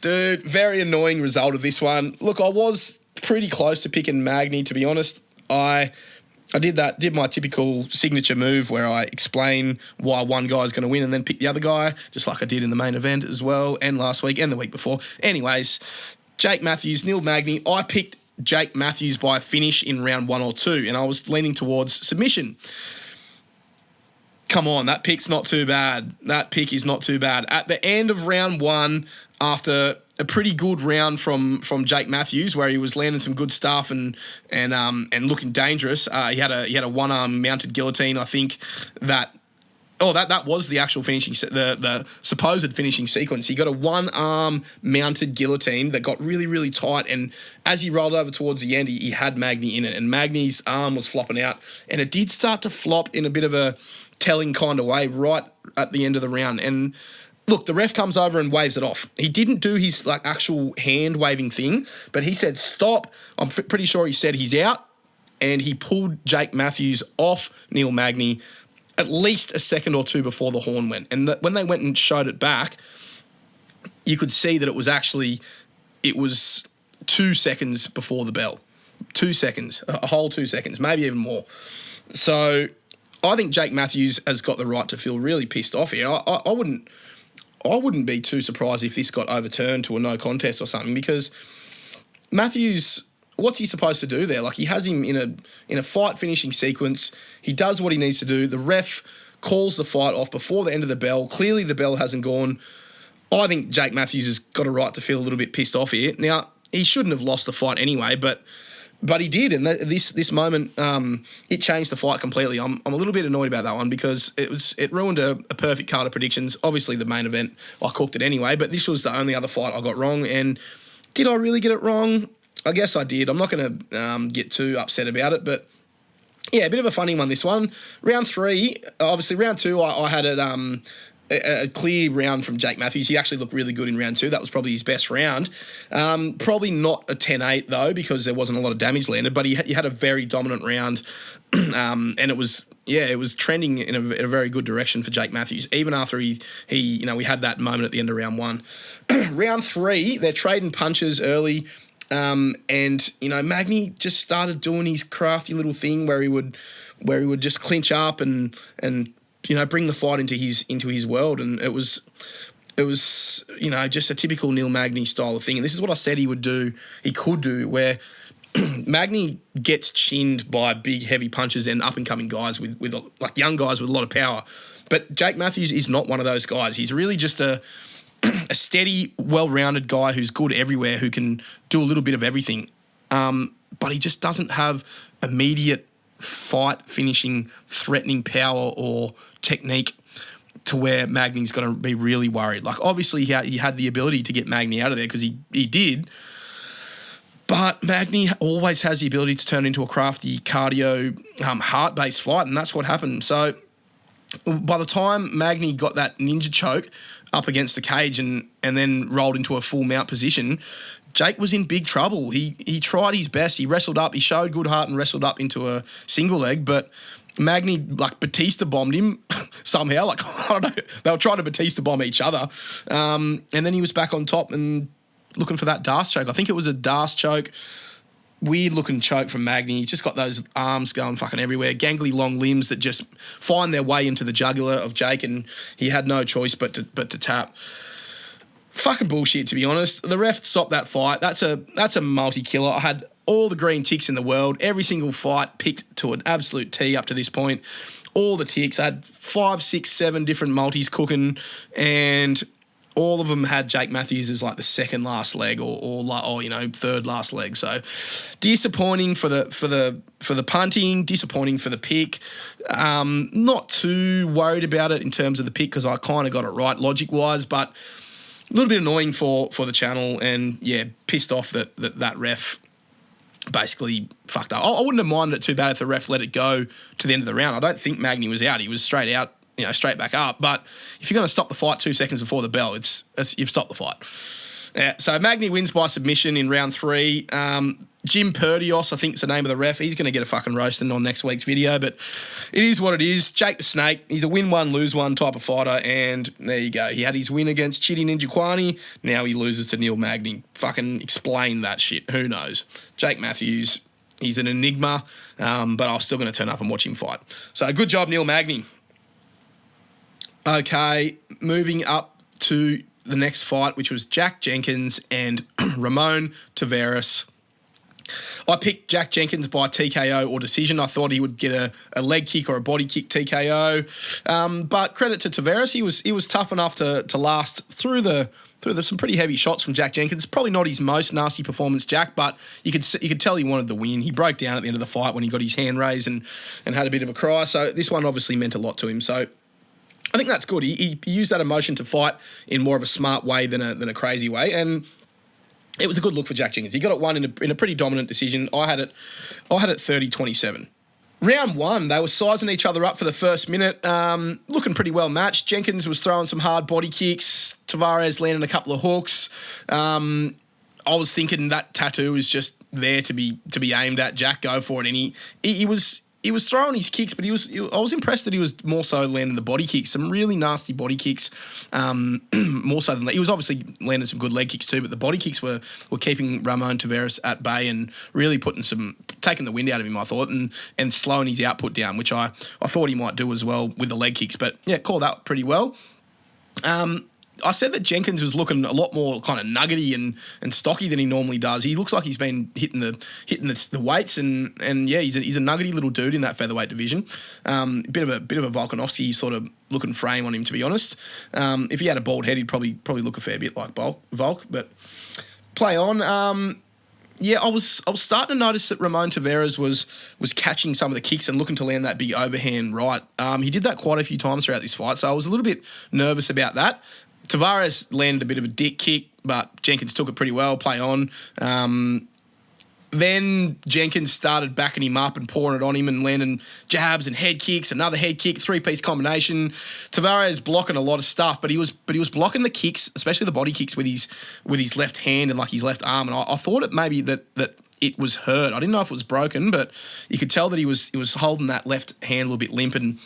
Dude, very annoying result of this one. Look, I was pretty close to picking Magny, to be honest. I did my typical signature move where I explain why one guy's going to win and then pick the other guy, just like I did in the main event as well, and last week and the week before. Anyways, Jake Matthews, Neil Magny. I picked Jake Matthews by finish in round 1 or 2, and I was leaning towards submission. Come on, that pick's not too bad. That pick is not too bad. At the end of round 1, after a pretty good round from Jake Matthews, where he was landing some good stuff and looking dangerous, he had a one-arm mounted guillotine. I think that was the actual finishing, the supposed finishing sequence. He got a one-arm mounted guillotine that got really, really tight, and as he rolled over towards the end, he had Magny in it, and Magny's arm was flopping out, and it did start to flop in a bit of a telling kind of way right at the end of the round. And look, the ref comes over and waves it off. He didn't do his actual hand waving thing, but he said stop. I'm pretty sure he said he's out, and he pulled Jake Matthews off Neil Magny at least a second or two before the horn went. And when they went and showed it back, you could see that it was 2 seconds before the bell. 2 seconds, a whole 2 seconds, maybe even more. So I think Jake Matthews has got the right to feel really pissed off here. I wouldn't be too surprised if this got overturned to a no contest or something, because Matthews, what's he supposed to do there? He has him in a fight finishing sequence. He does what he needs to do. The ref calls the fight off before the end of the bell. Clearly the bell hasn't gone. I think Jake Matthews has got a right to feel a little bit pissed off here. Now, he shouldn't have lost the fight anyway, but he did, and this moment, it changed the fight completely. I'm a little bit annoyed about that one because it ruined a perfect card of predictions. Obviously, the main event, I cooked it anyway, but this was the only other fight I got wrong. And did I really get it wrong? I guess I did. I'm not going to get too upset about it, but yeah, a bit of a funny one, this one. Round 3, obviously round 2, I had it a clear round from Jake Matthews. He actually looked really good in round 2. That was probably his best round. Probably not a 10-8 though, because there wasn't a lot of damage landed, but he had a very dominant round, and it was it was trending in a very good direction for Jake Matthews, even after we had that moment at the end of round 1. Round 3, they're trading punches early, and Magny just started doing his crafty little thing where he would just clinch up and bring the fight into his world, and it was just a typical Neil Magny style of thing. And this is what I said he could do, where Magny gets chinned by big, heavy punches and up-and-coming guys with like young guys with a lot of power. But Jake Matthews is not one of those guys. He's really just a steady, well-rounded guy who's good everywhere, who can do a little bit of everything. But he just doesn't have immediate fight-finishing, threatening power or technique to where Magny's going to be really worried. Like, obviously, he had the ability to get Magny out of there because he did. But Magny always has the ability to turn into a crafty, cardio, heart-based fight, and that's what happened. So by the time Magny got that ninja choke up against the cage and then rolled into a full mount position, Jake was in big trouble. He tried his best. He wrestled up. He showed good heart and wrestled up into a single leg, but Magny, like, Batista bombed him somehow. Like, I don't know. They were trying to Batista bomb each other. And then he was back on top and looking for that Darce choke. I think it was a Darce choke. Weird-looking choke from Magny. He's just got those arms going fucking everywhere. Gangly long limbs that just find their way into the jugular of Jake, and he had no choice but to tap. Fucking bullshit, to be honest. The ref stopped that fight. That's a multi-killer. I had all the green ticks in the world. Every single fight picked to an absolute T up to this point. All the ticks. I had 5, 6, 7 different multis cooking, and all of them had Jake Matthews as like the second last leg or third last leg. So disappointing for the punting, disappointing for the pick. Not too worried about it in terms of the pick because I kind of got it right logic wise, but a little bit annoying for the channel, and pissed off that ref basically fucked up. I wouldn't have minded it too bad if the ref let it go to the end of the round. I don't think Magny was out. He was straight out, straight back up. But if you're going to stop the fight 2 seconds before the bell, it's you've stopped the fight. Yeah, so Magny wins by submission in round 3. Jim Perdios, I think is the name of the ref. He's going to get a fucking roasting on next week's video, but it is what it is. Jake the Snake, he's a win one, lose one type of fighter, and there you go. He had his win against Chidi Ninjaquani. Now he loses to Neil Magny. Fucking explain that shit. Who knows? Jake Matthews, he's an enigma, but I'm still going to turn up and watch him fight. So good job, Neil Magny. Okay, moving up to the next fight, which was Jack Jenkins and Ramon Tavares. I picked Jack Jenkins by TKO or decision. I thought he would get a leg kick or a body kick TKO. But credit to Tavares, he was tough enough to last through some pretty heavy shots from Jack Jenkins. Probably not his most nasty performance, Jack, but you could tell he wanted the win. He broke down at the end of the fight when he got his hand raised and had a bit of a cry. So this one obviously meant a lot to him. So I think that's good. He used that emotion to fight in more of a smart way than a crazy way, and it was a good look for Jack Jenkins. He got it won in a pretty dominant decision. I had it 30-27. Round 1, they were sizing each other up for the first minute, looking pretty well matched. Jenkins was throwing some hard body kicks. Tavares landing a couple of hooks. I was thinking that tattoo is just there to be aimed at. Jack, go for it. And he was throwing his kicks, but I was impressed that he was more so landing the body kicks, some really nasty body kicks, more so than that. He was obviously landing some good leg kicks too, but the body kicks were keeping Ramon Tavares at bay and really taking the wind out of him, I thought, and slowing his output down, which I thought he might do as well with the leg kicks. But yeah, called that pretty well. I said that Jenkins was looking a lot more kind of nuggety and stocky than he normally does. He looks like he's been hitting the weights and yeah, he's a nuggety little dude in that featherweight division. Bit of a Volkanovski sort of looking frame on him, to be honest. If he had a bald head, he'd probably look a fair bit like Volk. But play on. Yeah, I was starting to notice that Ramon Tavares was catching some of the kicks and looking to land that big overhand right. He did that quite a few times throughout this fight, so I was a little bit nervous about that. Tavares landed a bit of a dick kick, but Jenkins took it pretty well, play on. Then Jenkins started backing him up and pouring it on him and landing jabs and head kicks, another head kick, 3-piece combination. Tavares blocking a lot of stuff, but he was blocking the kicks, especially the body kicks with his left hand and like his left arm. And I thought it maybe that it was hurt. I didn't know if it was broken, but you could tell that he was holding that left hand a little bit limp and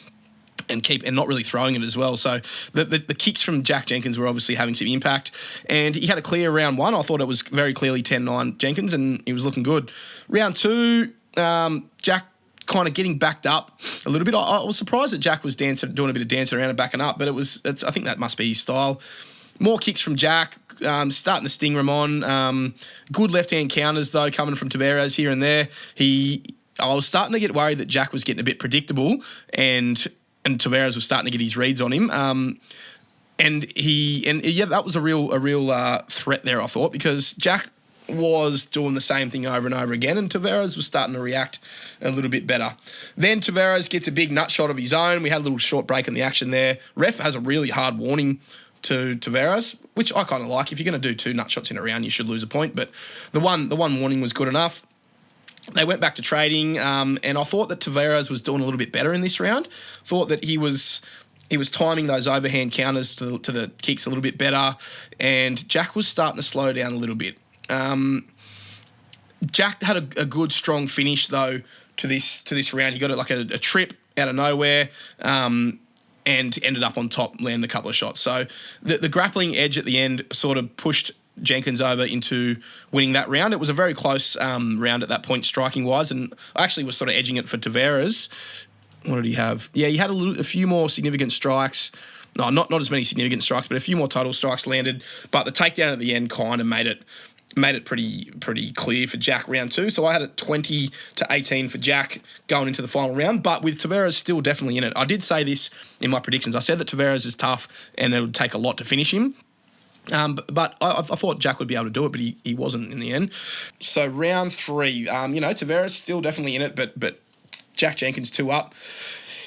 not really throwing it as well. So the kicks from Jack Jenkins were obviously having some impact. And he had a clear round 1. I thought it was very clearly 10-9 Jenkins, and he was looking good. Round 2, Jack kind of getting backed up a little bit. I was surprised that Jack was doing a bit of dancing around and backing up, but I think that must be his style. More kicks from Jack, starting to sting him on. Good left-hand counters, though, coming from Tavares here and there. I was starting to get worried that Jack was getting a bit predictable, and Tavares was starting to get his reads on him. That was a real threat there, I thought, because Jack was doing the same thing over and over again, and Tavares was starting to react a little bit better. Then Tavares gets a big nut shot of his own. We had a little short break in the action there. Ref has a really hard warning to Tavares, which I kind of like. If you're going to do 2 nut shots in a round, you should lose a point. But the one warning was good enough. They went back to trading, and I thought that Tavares was doing a little bit better in this round. Thought that he was timing those overhand counters to the kicks a little bit better, and Jack was starting to slow down a little bit. Jack had a good, strong finish, though, to this round. He got like a trip out of nowhere, and ended up on top, landing a couple of shots. So the grappling edge at the end sort of pushed Jenkins over into winning that round. It was a very close round at that point, striking-wise, and I actually was sort of edging it for Tavares. What did he have? Yeah, he had a few more significant strikes. No, not as many significant strikes, but a few more total strikes landed. But the takedown at the end kind of made it pretty clear for Jack round 2. So I had it 20-18 for Jack going into the final round, but with Tavares still definitely in it. I did say this in my predictions. I said that Tavares is tough and it would take a lot to finish him. But I thought Jack would be able to do it, but he wasn't in the end. So round 3, Tavares still definitely in it, but Jack Jenkins 2 up.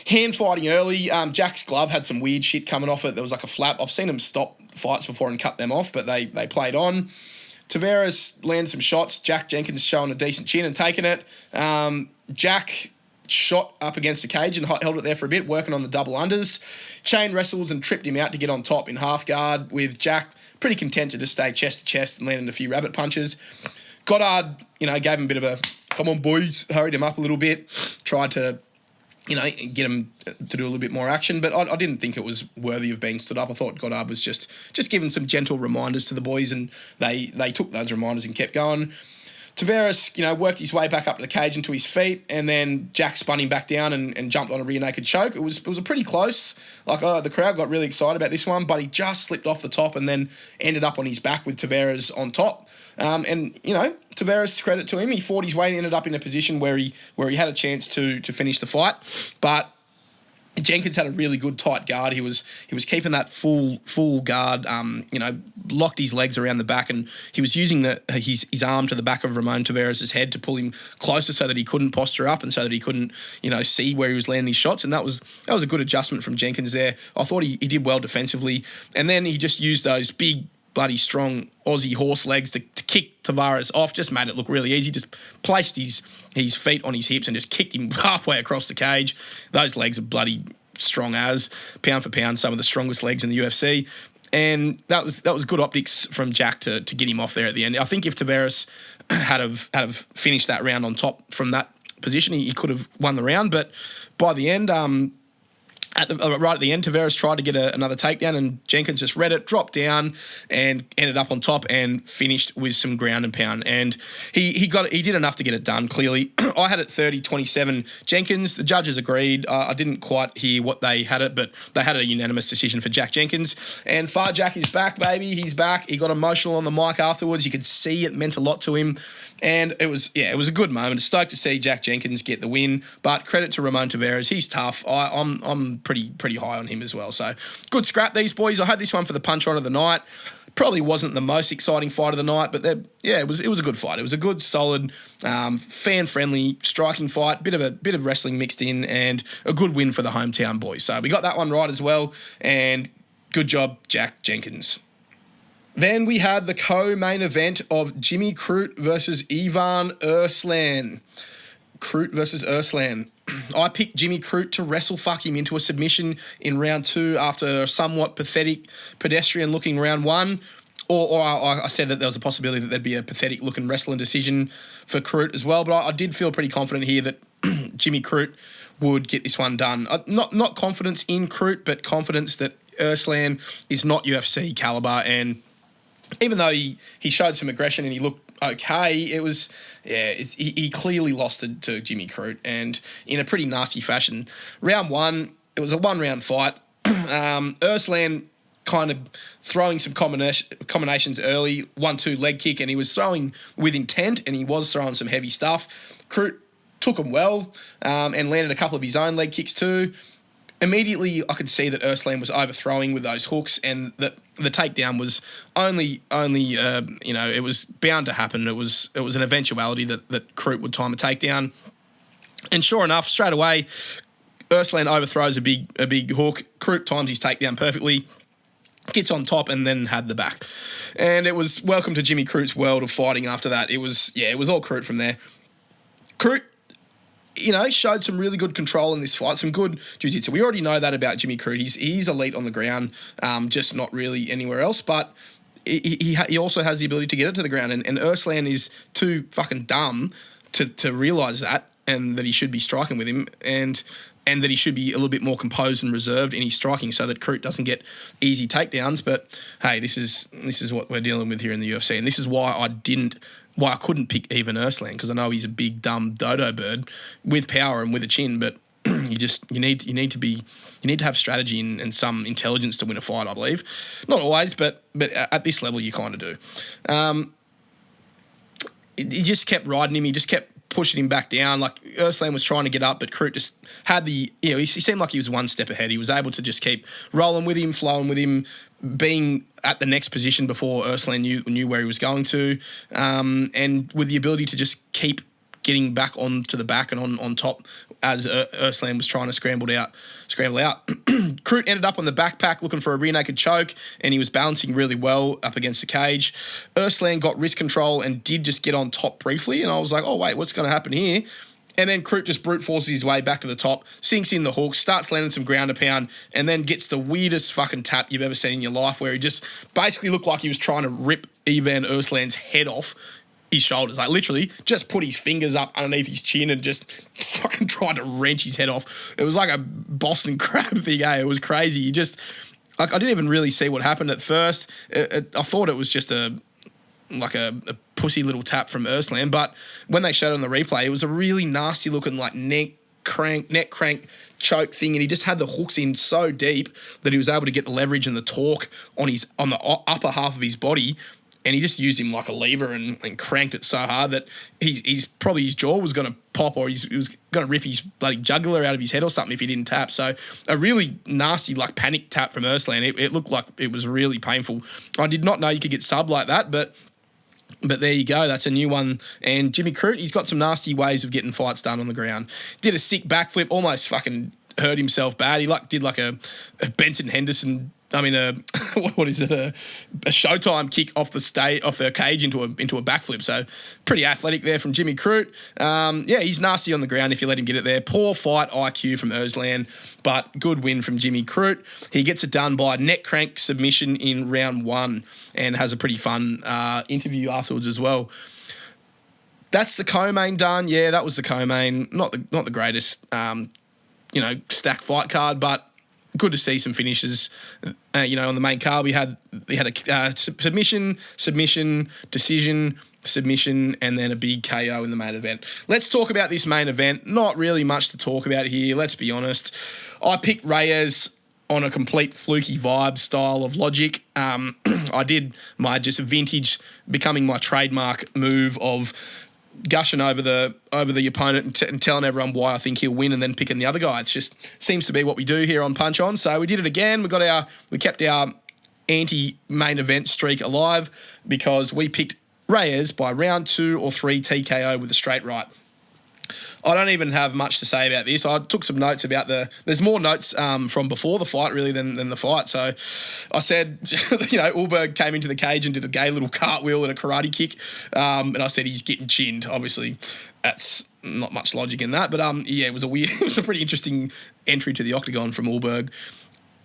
Hand fighting early. Jack's glove had some weird shit coming off it. There was like a flap. I've seen him stop fights before and cut them off, but they played on. Tavares landed some shots. Jack Jenkins showing a decent chin and taking it. Jack shot up against the cage and held it there for a bit, working on the double unders. Chain wrestles and tripped him out to get on top in half guard, with Jack pretty content to just stay chest to chest and landing a few rabbit punches. Goddard, gave him a bit of a, come on boys, hurried him up a little bit, tried to, get him to do a little bit more action, but I didn't think it was worthy of being stood up. I thought Goddard was just giving some gentle reminders to the boys, and they took those reminders and kept going. Tavares, worked his way back up to the cage and to his feet, and then Jack spun him back down and jumped on a rear naked choke. It was a pretty close. The crowd got really excited about this one, but he just slipped off the top and then ended up on his back with Tavares on top. Tavares, credit to him, he fought his way and ended up in a position where he had a chance to finish the fight, but Jenkins had a really good tight guard. He was keeping that full guard. Locked his legs around the back, and he was using his arm to the back of Ramon Tavares' head to pull him closer, so that he couldn't posture up and so that he couldn't see where he was landing his shots. And that was a good adjustment from Jenkins there. I thought he did well defensively, and then he just used those big, bloody strong Aussie horse legs to kick Tavares off. Just made it look really easy. Just placed his feet on his hips and just kicked him halfway across the cage. Those legs are bloody strong as, pound for pound, some of the strongest legs in the UFC. And that was good optics from Jack to get him off there at the end. I think if Tavares had have finished that round on top from that position, he could have won the round. But by the end, right at the end, Tavares tried to get another takedown, and Jenkins just read it, dropped down, and ended up on top and finished with some ground and pound. And he did enough to get it done, clearly. I had it 30-27 Jenkins. The judges agreed. I didn't quite hear what they had it, but they had a unanimous decision for Jack Jenkins. And Far Jack is back, baby. He's back. He got emotional on the mic afterwards. You could see it meant a lot to him. And it was a good moment. Stoked to see Jack Jenkins get the win, but credit to Ramon Tavares. He's tough. I'm pretty high on him as well. So good scrap, these boys. I had this one for the punch on of the night. Probably wasn't the most exciting fight of the night, but it was a good fight. It was a good, solid, fan-friendly, striking fight. Bit of wrestling mixed in, and a good win for the hometown boys. So we got that one right as well, and good job, Jack Jenkins. Then we had the co-main event of Jimmy Crute versus Ivan Erslan. Crute versus Erslan. I picked Jimmy Crute to wrestle fuck him into a submission in round 2 after a somewhat pathetic, pedestrian-looking round 1. or I said that there was a possibility that there'd be a pathetic-looking wrestling decision for Crute as well. But I did feel pretty confident here that Jimmy Crute would get this one done. Not confidence in Crute, but confidence that Urslan is not UFC caliber. And even though he showed some aggression and he looked okay, he clearly lost to Jimmy Crute, and in a pretty nasty fashion. Round one, it was a one-round fight. Urslan kind of throwing some combinations early, 1-2 leg kick, and he was throwing with intent, and he was throwing some heavy stuff. Crute took him well and landed a couple of his own leg kicks too. Immediately, I could see that Urslan was overthrowing with those hooks, and that the takedown was only it was bound to happen. It was an eventuality that Crute would time a takedown, and sure enough, straight away, Urslan overthrows a big hook. Crute times his takedown perfectly, gets on top, and then had the back, and it was welcome to Jimmy Crute's world of fighting. After that, it was all Crute from there. Crute, showed some really good control in this fight, some good jiu-jitsu. We already know that about Jimmy Crute. He's elite on the ground, just not really anywhere else. But he also has the ability to get it to the ground. And Urslan is too fucking dumb to realise that, and that he should be striking with him, and that he should be a little bit more composed and reserved in his striking so that Crute doesn't get easy takedowns. But hey, this is what we're dealing with here in the UFC, and this is why I couldn't pick even Urslan, because I know he's a big dumb dodo bird with power and with a chin, but you need to have strategy and some intelligence to win a fight, I believe. Not always, but at this level you kind of do. He just kept riding him. He just kept pushing him back down. Like, Urslan was trying to get up, but Crute just had he seemed like he was one step ahead. He was able to just keep rolling with him, flowing with him, being at the next position before Urslan knew where he was going to, and with the ability to just keep getting back onto the back and on top as Urslan was trying to scramble out. Crute ended up on the backpack looking for a rear naked choke, and he was balancing really well up against the cage. Urslan got wrist control and did just get on top briefly, and I was like, oh wait, what's going to happen here? And then Crute just brute forces his way back to the top, sinks in the hook, starts landing some ground and pound, and then gets the weirdest fucking tap you've ever seen in your life, where he just basically looked like he was trying to rip Ivan Urslan's head off his shoulders. Like, literally just put his fingers up underneath his chin and just fucking tried to wrench his head off. It was like a Boston crab thing, It was crazy. I didn't even really see what happened at first. I thought it was just a pussy little tap from Urslan, but when they showed it on the replay, it was a really nasty looking like neck crank choke thing, and he just had the hooks in so deep that he was able to get the leverage and the torque on the upper half of his body, and he just used him like a lever and cranked it so hard that he's probably his jaw was going to pop, or he was going to rip his bloody jugular out of his head or something if he didn't tap. So a really nasty like panic tap from Urslan. It looked like it was really painful. I did not know you could get subbed like that, but there you go. That's a new one. And Jimmy Crute, he's got some nasty ways of getting fights done on the ground. Did a sick backflip, almost fucking hurt himself bad. He did like a Benson Henderson. What is it? A Showtime kick off the cage into a backflip. So pretty athletic there from Jimmy Crute. He's nasty on the ground if you let him get it there. Poor fight IQ from Urslan, but good win from Jimmy Crute. He gets it done by neck crank submission in round one, and has a pretty fun interview afterwards as well. That's the co-main done. Yeah, that was the co-main. Not the greatest, stack fight card, but good to see some finishes. On the main card, we had a submission, decision, submission, and then a big KO in the main event. Let's talk about this main event. Not really much to talk about here, let's be honest. I picked Reyes on a complete fluky vibe style of logic. I did my just vintage, becoming my trademark move of gushing over the opponent and telling everyone why I think he'll win, and then picking the other guy. It's just seems to be what we do here on Punch On. So we did it again. We kept our anti-main event streak alive, because we picked Reyes by round 2 or 3 TKO with a straight right. I don't even have much to say about this. I took some notes about there's more notes from before the fight really than the fight. So I said, Ulberg came into the cage and did a gay little cartwheel and a karate kick. And I said he's getting chinned. Obviously, that's not much logic in that. But it was it was a pretty interesting entry to the octagon from Ulberg.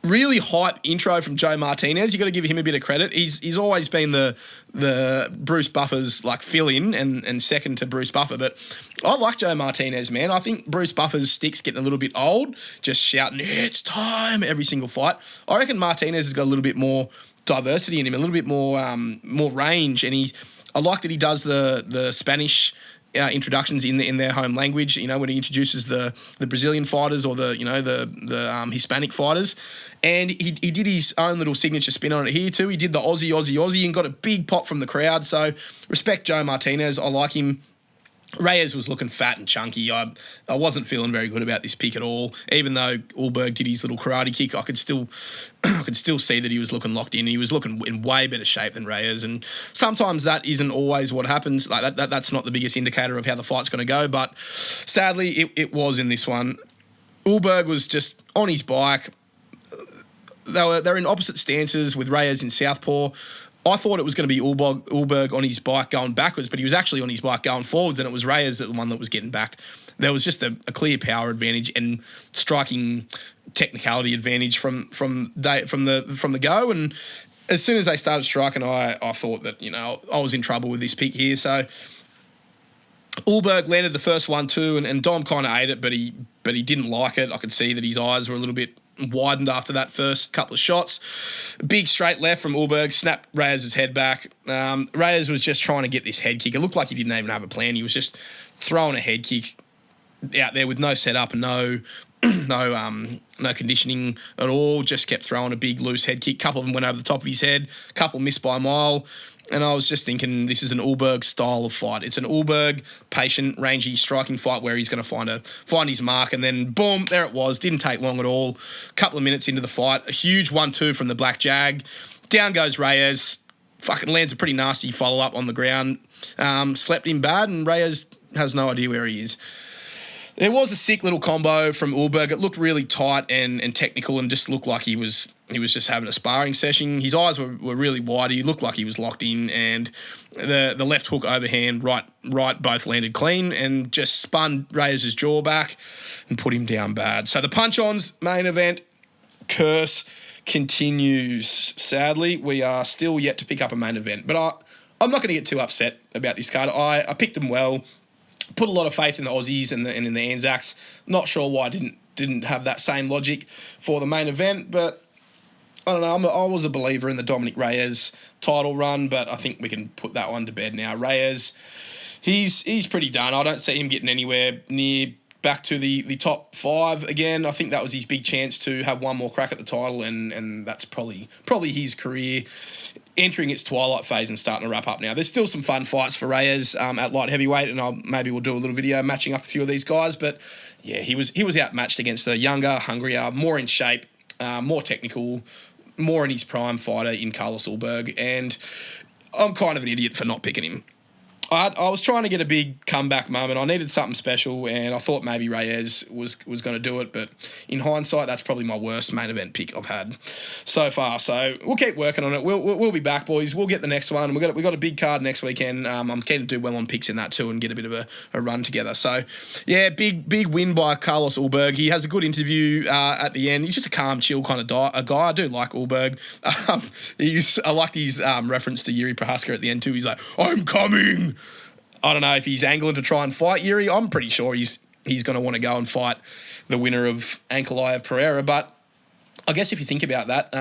really hype intro from Joe Martinez. You got to give him a bit of credit. He's always been the Bruce Buffer's like fill-in and second to Bruce Buffer. But I like Joe Martinez, man. I think Bruce Buffer's stick's getting a little bit old, just shouting, "It's time," every single fight. I reckon Martinez has got a little bit more diversity in him, a little bit more range, and I like that he does the Spanish introductions in their home language. You know, when he introduces the Brazilian fighters or the Hispanic fighters, and he did his own little signature spin on it here too. He did the Aussie and got a big pop from the crowd. So respect Joe Martinez. I like him. Reyes was looking fat and chunky. I wasn't feeling very good about this pick at all. Even though Ulberg did his little karate kick, I could still see that he was looking locked in. He was looking in way better shape than Reyes, and sometimes that isn't always what happens. Like that's not the biggest indicator of how the fight's going to go. But sadly, it was in this one. Ulberg was just on his bike. They're in opposite stances with Reyes in southpaw. I thought it was going to be Ulberg on his bike going backwards, but he was actually on his bike going forwards, and it was Reyes the one that was getting back. There was just a clear power advantage and striking technicality advantage from the go. And as soon as they started striking, I thought that I was in trouble with this pick here. So Ulberg landed the first one too, and Dom kind of ate it, but he didn't like it. I could see that his eyes were a little bit widened after that first couple of shots. Big straight left from Ulberg, snapped Reyes' head back. Reyes was just trying to get this head kick. It looked like he didn't even have a plan. He was just throwing a head kick out there with no setup and no conditioning at all. Just kept throwing a big loose head kick. Couple of them went over the top of his head. Couple missed by a mile. And I was just thinking, this is an Ulberg style of fight. It's an Ulberg patient, rangy, striking fight where he's going to find his mark, and then boom, there it was. Didn't take long at all. Couple of minutes into the fight, a huge 1-2 from the Black Jag. Down goes Reyes. Fucking lands a pretty nasty follow up on the ground. Slept him bad, and Reyes has no idea where he is. There was a sick little combo from Ulberg. It looked really tight and technical, and just looked like he was just having a sparring session. His eyes were really wide. He looked like he was locked in, and the left hook overhand, right both landed clean and just spun Reyes' jaw back and put him down bad. So the punch-ons main event curse continues. Sadly, we are still yet to pick up a main event, but I'm not going to get too upset about this card. I picked them well. Put a lot of faith in the Aussies and in the Anzacs. Not sure why I didn't have that same logic for the main event, but I don't know. I was a believer in the Dominic Reyes title run, but I think we can put that one to bed now. Reyes, he's pretty done. I don't see him getting anywhere near back to the top 5 again. I think that was his big chance to have one more crack at the title, and that's probably his career entering its twilight phase and starting to wrap up now. There's still some fun fights for Reyes at light heavyweight, and maybe we'll do a little video matching up a few of these guys. But yeah, he was outmatched against a younger, hungrier, more in shape, more technical, more in his prime fighter in Carlos Ulberg, and I'm kind of an idiot for not picking him. I was trying to get a big comeback moment. I needed something special, and I thought maybe Reyes was going to do it. But in hindsight, that's probably my worst main event pick I've had so far. So we'll keep working on it. We'll be back, boys. We'll get the next one. We got a big card next weekend. I'm keen to do well on picks in that too and get a bit of a run together. So yeah, big win by Carlos Ulberg. He has a good interview at the end. He's just a calm, chill kind of guy. I do like Ulberg. I liked his reference to Yuri Prohaska at the end too. He's like, "I'm coming." I don't know if he's angling to try and fight Yuri. I'm pretty sure he's going to want to go and fight the winner of Ankalaev Pereira. But I guess if you think about that,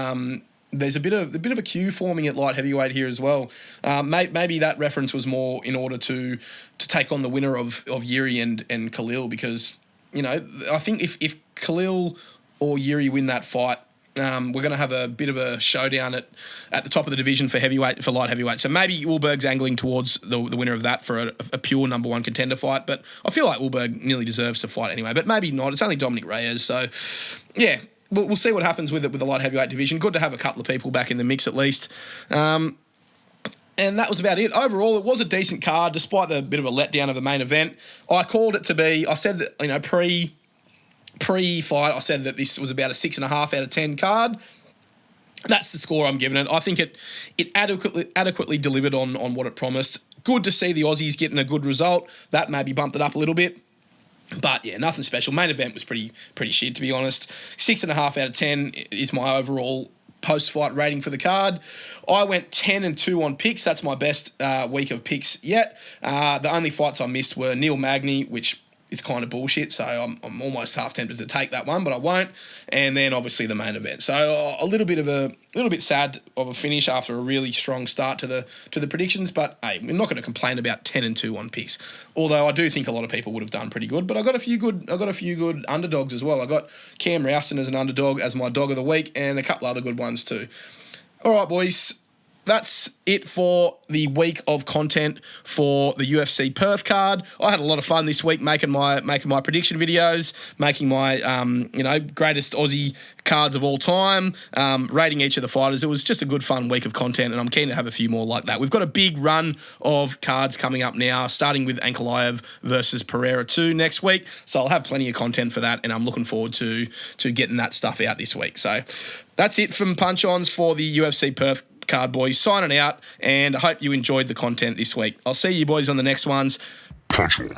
there's a bit of a queue forming at light heavyweight here as well. Maybe that reference was more in order to take on the winner of Yuri and Khalil, because I think if Khalil or Yuri win that fight, we're going to have a bit of a showdown at the top of the division for light heavyweight. So maybe Ulberg's angling towards the winner of that for a pure number one contender fight. But I feel like Ulberg nearly deserves to fight anyway. But maybe not. It's only Dominic Reyes. So yeah, we'll see what happens with the light heavyweight division. Good to have a couple of people back in the mix at least. And that was about it. Overall, it was a decent card, despite the bit of a letdown of the main event. I called it to be. I said that pre-fight, I said that this was about a 6.5 out of 10 card. That's the score I'm giving it. I think it adequately delivered on what it promised. Good to see the Aussies getting a good result. That maybe bumped it up a little bit. But yeah, nothing special. Main event was pretty shit, to be honest. 6.5 out of 10 is my overall post-fight rating for the card. I went 10-2 on picks. That's my best week of picks yet. The only fights I missed were Neil Magny, which is kind of bullshit, so I'm almost half tempted to take that one, but I won't. And then obviously the main event. So a little bit sad of a finish after a really strong start to the predictions. But hey, we're not going to complain about 10-2 on picks. Although I do think a lot of people would have done pretty good. But I got a few good underdogs as well. I got Cam Rowston as an underdog as my dog of the week, and a couple other good ones too. All right, boys. That's it for the week of content for the UFC Perth card. I had a lot of fun this week making my prediction videos, making my greatest Aussie cards of all time, rating each of the fighters. It was just a good fun week of content, and I'm keen to have a few more like that. We've got a big run of cards coming up now, starting with Ankalaev versus Pereira 2 next week. So I'll have plenty of content for that, and I'm looking forward to getting that stuff out this week. So that's it from Punch-Ons for the UFC Perth card, boys. Signing out, and I hope you enjoyed the content this week. I'll see you boys on the next ones. Punch on.